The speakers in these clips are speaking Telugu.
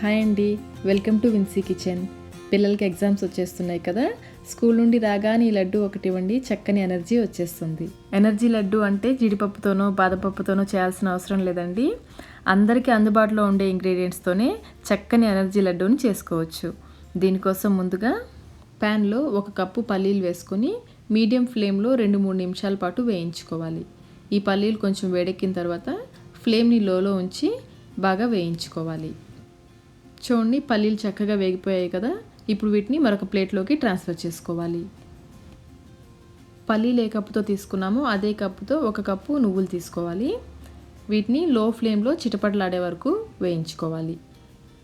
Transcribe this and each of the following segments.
హాయ్ అండి, వెల్కమ్ టు విన్సీ కిచెన్. పిల్లలకి ఎగ్జామ్స్ వచ్చేస్తున్నాయి కదా. స్కూల్ నుండి రాగానే ఈ లడ్డు ఒకటి ఇవ్వండి, చక్కని ఎనర్జీ వచ్చేస్తుంది. ఎనర్జీ లడ్డు అంటే జీడిపప్పుతోనో బాదపప్పుతోనో చేయాల్సిన అవసరం లేదండి. అందరికీ అందుబాటులో ఉండే ఇంగ్రీడియంట్స్తోనే చక్కని ఎనర్జీ లడ్డూని చేసుకోవచ్చు. దీనికోసం ముందుగా ప్యాన్లో 1 కప్పు పల్లీలు వేసుకొని మీడియం ఫ్లేమ్లో 2-3 నిమిషాల పాటు వేయించుకోవాలి. ఈ పల్లీలు కొంచెం వేడెక్కిన తర్వాత ఫ్లేమ్ని లోలో ఉంచి బాగా వేయించుకోవాలి. చూడండి, పల్లీలు చక్కగా వేగిపోయాయి కదా. ఇప్పుడు వీటిని మరొక ప్లేట్లోకి ట్రాన్స్ఫర్ చేసుకోవాలి. పల్లీలు ఏ కప్పుతో తీసుకున్నామో అదే కప్పుతో 1 కప్పు నువ్వులు తీసుకోవాలి. వీటిని లో ఫ్లేమ్లో చిటపటలాడే వరకు వేయించుకోవాలి.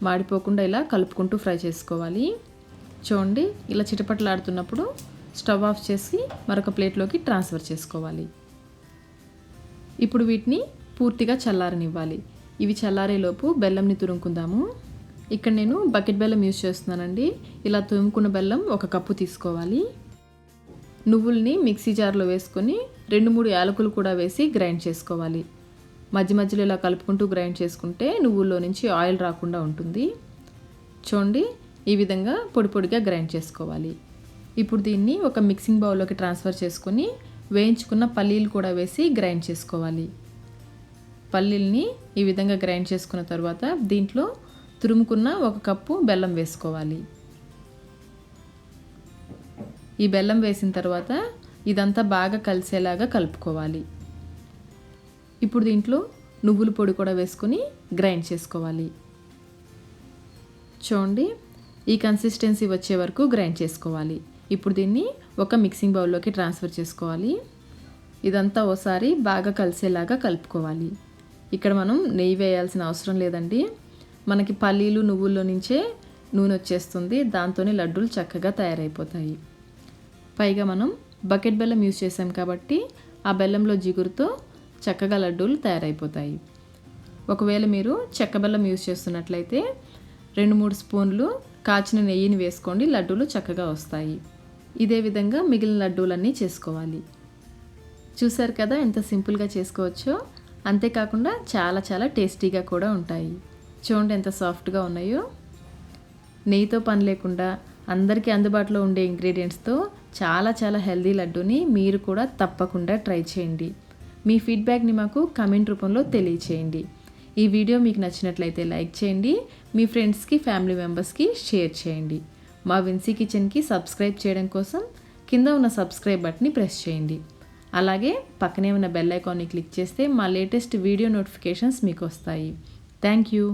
మాడిపోకుండా ఇలా కలుపుకుంటూ ఫ్రై చేసుకోవాలి. చూడండి, ఇలా చిటపటలాడుతున్నప్పుడు స్టవ్ ఆఫ్ చేసి మరొక ప్లేట్లోకి ట్రాన్స్ఫర్ చేసుకోవాలి. ఇప్పుడు వీటిని పూర్తిగా చల్లారనివ్వాలి. ఇవి చల్లారేలోపు బెల్లంని తురుముకుందాము. ఇక్కడ నేను బకెట్ బెల్లం యూజ్ చేస్తున్నానండి. ఇలా తురుముకున్న బెల్లం 1 కప్పు తీసుకోవాలి. నువ్వుల్ని మిక్సీ జార్లో వేసుకొని 2-3 యాలకులు కూడా వేసి గ్రైండ్ చేసుకోవాలి. మధ్య మధ్యలో ఇలా కలుపుకుంటూ గ్రైండ్ చేసుకుంటే నువ్వుల్లో నుంచి ఆయిల్ రాకుండా ఉంటుంది. చూడండి, ఈ విధంగా పొడి పొడిగా గ్రైండ్ చేసుకోవాలి. ఇప్పుడు దీన్ని ఒక మిక్సింగ్ బౌల్లోకి ట్రాన్స్ఫర్ చేసుకొని వేయించుకున్న పల్లీలు కూడా వేసి గ్రైండ్ చేసుకోవాలి. పల్లీల్ని ఈ విధంగా గ్రైండ్ చేసుకున్న తర్వాత దీంట్లో తురుముకున్న 1 కప్పు బెల్లం వేసుకోవాలి. ఈ బెల్లం వేసిన తర్వాత ఇదంతా బాగా కలిసేలాగా కలుపుకోవాలి. ఇప్పుడు దీంట్లో నువ్వుల పొడి కూడా వేసుకొని గ్రైండ్ చేసుకోవాలి. చూడండి, ఈ కన్సిస్టెన్సీ వచ్చే వరకు గ్రైండ్ చేసుకోవాలి. ఇప్పుడు దీన్ని ఒక మిక్సింగ్ బౌల్లోకి ట్రాన్స్ఫర్ చేసుకోవాలి. ఇదంతా ఓసారి బాగా కలిసేలాగా కలుపుకోవాలి. ఇక్కడ మనం నెయ్యి వేయాల్సిన అవసరం లేదండి. మనకి పల్లీలు నువ్వుల్లో నుంచే నూనె వచ్చేస్తుంది. దాంతోనే లడ్డూలు చక్కగా తయారైపోతాయి. పైగా మనం బకెట్ బెల్లం యూజ్ చేసాం కాబట్టి ఆ బెల్లంలో జిగురుతో చక్కగా లడ్డూలు తయారైపోతాయి. ఒకవేళ మీరు చెక్క బెల్లం యూజ్ చేస్తున్నట్లయితే 2-3 స్పూన్లు కాచిన నెయ్యిని వేసుకోండి, లడ్డూలు చక్కగా వస్తాయి. ఇదే విధంగా మిగిలిన లడ్డూలన్నీ చేసుకోవాలి. చూసారు కదా ఎంత సింపుల్గా చేసుకోవచ్చో. అంతేకాకుండా చాలా చాలా టేస్టీగా కూడా ఉంటాయి. చూడండి ఎంత సాఫ్ట్గా ఉన్నాయో. నెయ్యితో పని లేకుండా అందరికీ అందుబాటులో ఉండే ఇంగ్రీడియంట్స్తో చాలా చాలా హెల్దీ లడ్డూని మీరు కూడా తప్పకుండా ట్రై చేయండి. మీ ఫీడ్బ్యాక్ని మాకు కామెంట్ రూపంలో తెలియచేయండి. ఈ వీడియో మీకు నచ్చినట్లయితే లైక్ చేయండి. మీ ఫ్రెండ్స్కి, ఫ్యామిలీ మెంబర్స్కి షేర్ చేయండి. మా విన్సీ కిచెన్కి సబ్స్క్రైబ్ చేయడం కోసం కింద ఉన్న సబ్స్క్రైబ్ బటన్ని ప్రెస్ చేయండి. అలాగే పక్కనే ఉన్న బెల్ ఐకాన్ని క్లిక్ చేస్తే మా లేటెస్ట్ వీడియో నోటిఫికేషన్స్ మీకు వస్తాయి. Thank you.